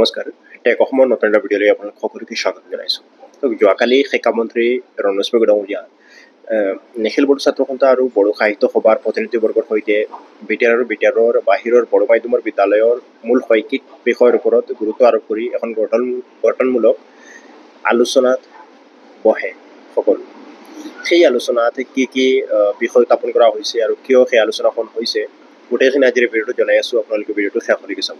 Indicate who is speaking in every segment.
Speaker 1: নমস্কাৰ টেক অসমৰ নতুন এটা ভিডিঅ'লৈ আপোনালোক সকলোকে স্বাগত জনাইছোঁ। যোৱাকালি শিক্ষামন্ত্ৰী ৰণোজ পেগু ডাঙৰীয়া নেখেল বড়ো ছাত্ৰ সন্থা আৰু বড়ো সাহিত্য সভাৰ প্ৰতিনিধিবৰ্গৰ সৈতে বিটিআৰ আৰু বিটিআৰৰ বাহিৰৰ বড়ো মাধ্যমৰ বিদ্যালয়ৰ মূল শৈক্ষিক বিষয়ৰ ওপৰত গুৰুত্ব আৰোপ কৰি এখন গঠনমূলক আলোচনাত বহে সকলো। সেই আলোচনাত কি কি বিষয় উত্থাপন কৰা হৈছে আৰু কিয় সেই আলোচনাখন হৈছে গোটেইখিনি আজিৰ ভিডিঅ'টো জনাই আছোঁ। আপোনালোকে ভিডিঅ'টো শেষলৈকে চাব।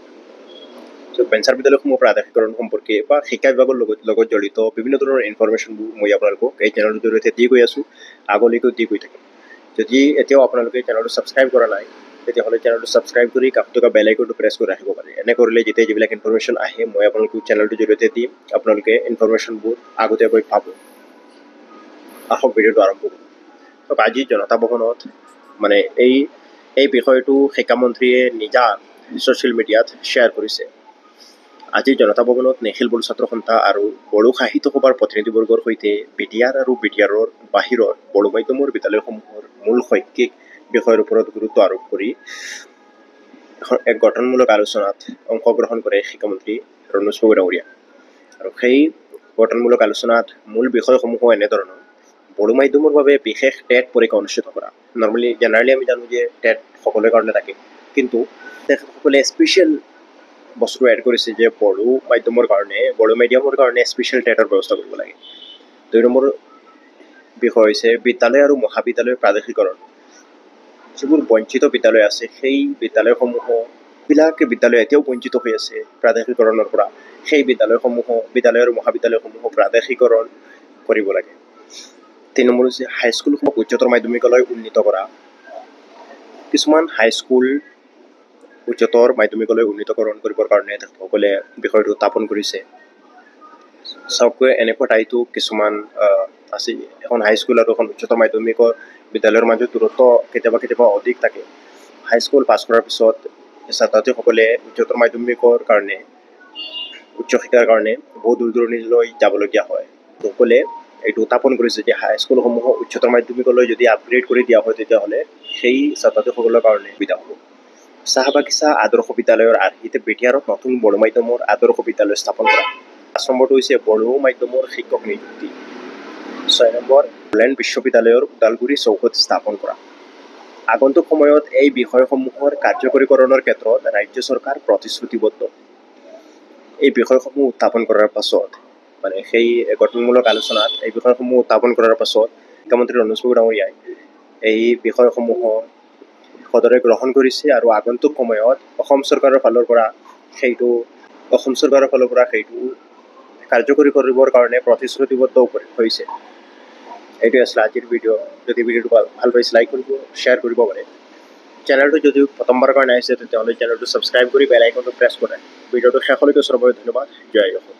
Speaker 1: পেঞ্চাৰ বিদ্যালয়সমূহৰ আধাৰীকৰণ সম্পৰ্কে বা শিক্ষা বিভাগৰ লগত জড়িত বিভিন্ন ধৰণৰ ইনফৰমেশ্যনবোৰ মই আপোনালোকক এই চেনেলটোৰ জৰিয়তে দি গৈ আছোঁ, আগলৈকেও দি গৈ থাকিম। যদি এতিয়াও আপোনালোকে চেনেলটো ছাবস্ক্ৰাইব কৰা নাই তেতিয়াহ'লে চেনেলটো ছাবস্ক্ৰাইব কৰি কাষত থকা বেল আইকনটো প্ৰেছ কৰি ৰাখিব পাৰে। এনে কৰিলে যেতিয়া যিবিলাক ইনফৰমেশ্যন আহে মই আপোনালোকক চেনেলটোৰ জৰিয়তে দিম, আপোনালোকে ইনফৰমেশ্যনবোৰ আগতীয়াকৈ পাব। আহক ভিডিঅ'টো আৰম্ভ কৰোঁ। আজি জনতা ভৱনত মানে এই বিষয়টো শিক্ষামন্ত্ৰীয়ে নিজা ছ'চিয়েল মিডিয়াত শ্বেয়াৰ কৰিছে। আজি জনতা ভৱনত নেখেল বড়ো ছাত্ৰ সন্থা আৰু বড়ো সাহিত্য সভাৰ প্ৰতিনিধিবৰ্গৰ সৈতে বিটিআৰ আৰু বিটিআৰৰ বাহিৰৰ বড়ো মাধ্যমৰ বিদ্যালয়সমূহৰ মূল শৈক্ষিক বিষয়ৰ ওপৰত গুৰুত্ব আৰোপ কৰি এক গঠনমূলক আলোচনাত অংশগ্ৰহণ কৰে শিক্ষামন্ত্ৰী ৰণোজ পেগু ডাঙৰীয়া। আৰু সেই গঠনমূলক আলোচনাত মূল বিষয়সমূহ এনেধৰণৰ: বড়ো মাধ্যমৰ বাবে বিশেষ টেট পৰীক্ষা অনুষ্ঠিত কৰা। জেনেৰেলি আমি জানো যে টেট সকলোৰে কাৰণে থাকে, কিন্তু তেখেতসকলে স্পেচিয়েল বস্তু এড কৰিছে যে বড়ো মিডিয়ামৰ কাৰণে স্পেচিয়েল টেটৰ ব্যৱস্থা কৰিব লাগে। 2 নম্বৰ বিষয় হৈছে বিদ্যালয় আৰু মহাবিদ্যালয়ৰ প্ৰাদেশিকৰণ। যিবোৰ বঞ্চিত বিদ্যালয় আছে সেই বিদ্যালয় এতিয়াও বঞ্চিত হৈ আছে প্ৰাদেশিকৰণৰ পৰা। সেই বিদ্যালয় আৰু মহাবিদ্যালয়সমূহ প্ৰাদেশিকৰণ কৰিব লাগে। 3 নম্বৰ হৈছে হাইস্কুলসমূহ উচ্চতৰ মাধ্যমিকলৈ উন্নীত কৰা। কিছুমান হাইস্কুল উচ্চতৰ মাধ্যমিকলৈ উন্নীতকৰণ কৰিবৰ কাৰণে তেখেতসকলে বিষয়টো উত্থাপন কৰিছে। চাওকগৈ, এনেকুৱা ঠাইতো কিছুমান আছে, এখন হাইস্কুল আৰু এখন উচ্চতৰ মাধ্যমিকৰ বিদ্যালয়ৰ মাজত দূৰত্ব কেতিয়াবা অধিক থাকে। হাইস্কুল পাছ কৰাৰ পিছত ছাত্ৰ ছাত্ৰীসকলে উচ্চতৰ মাধ্যমিকৰ কাৰণে উচ্চ শিক্ষাৰ কাৰণে বহু দূৰ দূৰণিলৈ যাবলগীয়া হয়। সকলে এইটো উত্থাপন কৰিছে যে হাইস্কুলসমূহক উচ্চতৰ মাধ্যমিকলৈ যদি আপগ্ৰেড কৰি দিয়া হয় তেতিয়াহ'লে সেই ছাত্ৰ ছাত্ৰীসকলৰ কাৰণে সুবিধা হ'ব। চাহ বাগিচা আদৰ্শ বিদ্যালয়ৰ আৰ্হিত বিটিআৰত নতুন বড়ো মাধ্যমৰ আদৰ্শ বিদ্যালয় স্থাপন কৰা। 5 নম্বৰটো হৈছে বড়ো মাধ্যমৰ শিক্ষক নিযুক্তি। 6 নম্বৰ বড়োলেণ্ড বিশ্ববিদ্যালয়ৰ ওদালগুৰি চৌহদ স্থাপন কৰা। আগন্তুক সময়ত এই বিষয়সমূহৰ কাৰ্যকৰীকৰণৰ ক্ষেত্ৰত ৰাজ্য চৰকাৰ প্ৰতিশ্ৰুতিবদ্ধ। এই বিষয়সমূহ উত্থাপন কৰাৰ পাছত সেই গঠনমূলক আলোচনাত এই বিষয়সমূহ উত্থাপন কৰাৰ পাছত শিক্ষামন্ত্ৰী ৰণোজ পেগু ডাঙৰীয়াই এই বিষয়সমূহৰ সদৰে গ্ৰহণ কৰিছে আৰু আগন্তুক সময়ত অসম চৰকাৰৰ ফালৰ পৰা সেইটো কাৰ্যকৰী কৰিবৰ কাৰণে প্ৰতিশ্ৰুতিবদ্ধ হৈছে। এইটোৱে আছিলে আজিৰ ভিডিঅ'। যদি ভিডিঅ'টো ভাল পাইছে লাইক কৰিব, শ্বেয়াৰ কৰিব পাৰে। চেনেলটো যদি প্ৰথমবাৰৰ কাৰণে আহিছে তেতিয়াহ'লে চেনেলটো ছাবস্ক্ৰাইব কৰি বেল আইকনটো প্ৰেছ কৰে। ভিডিঅ'টো শেষলৈকে চোৱাৰ বাবে ধন্যবাদ। জয় অসম।